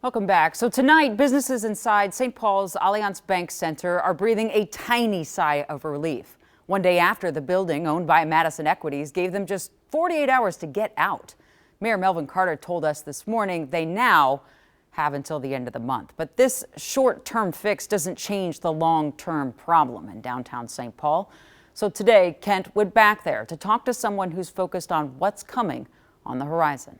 Welcome back. So tonight, businesses inside St. Paul's Allianz Bank Center are breathing a tiny sigh of relief. One day after the building, owned by Madison Equities, gave them just 48 hours to get out. Mayor Melvin Carter told us this morning they now have until the end of the month. But this short-term fix doesn't change the long-term problem in downtown St. Paul. So today, Kent went back there to talk to someone who's focused on what's coming on the horizon.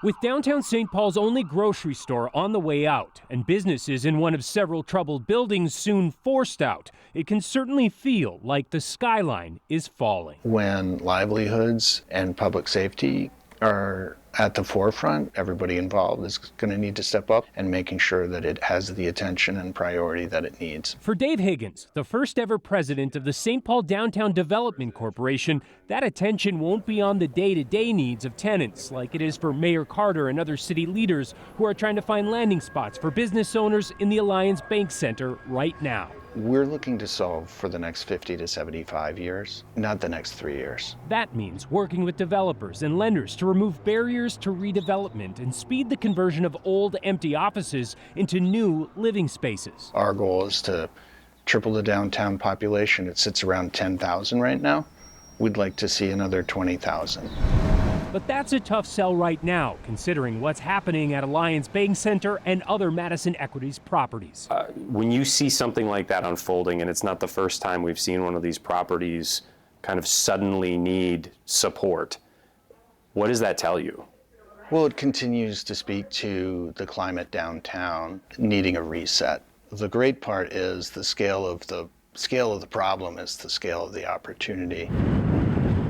With downtown St. Paul's only grocery store on the way out and businesses in one of several troubled buildings soon forced out, it can certainly feel like the skyline is falling. When livelihoods and public safety are at the forefront, everybody involved is going to need to step up and making sure that it has the attention and priority that it needs. For Dave Higgins, the first ever president of the St. Paul Downtown Development Corporation, that attention won't be on the day-to-day needs of tenants like it is for Mayor Carter and other city leaders who are trying to find landing spots for business owners in the Allianz Bank Center right now. We're looking to solve for the next 50 to 75 years, not the next 3 years. That means working with developers and lenders to remove barriers to redevelopment and speed the conversion of old, empty offices into new living spaces. Our goal is to triple the downtown population. It sits around 10,000 right now. We'd like to see another 20,000. But that's a tough sell right now, considering what's happening at Allianz Bank Center and other Madison Equities properties. When you see something like that unfolding, and it's not the first time we've seen one of these properties kind of suddenly need support, what does that tell you? Well, it continues to speak to the climate downtown needing a reset. The great part is the scale of the problem is the scale of the opportunity.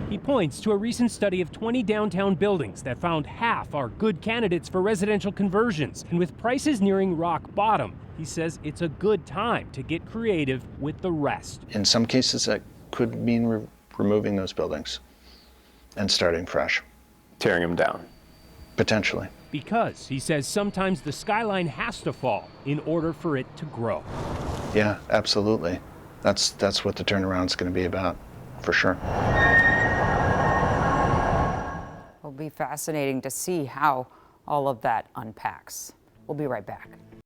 He points to a recent study of 20 downtown buildings that found half are good candidates for residential conversions. And with prices nearing rock bottom, he says it's a good time to get creative with the rest. In some cases, that could mean removing those buildings and starting fresh. Tearing them down. Potentially. Because, he says, sometimes the skyline has to fall in order for it to grow. Yeah, absolutely. That's what the turnaround's going to be about, for sure. It'll be fascinating to see how all of that unpacks. We'll be right back.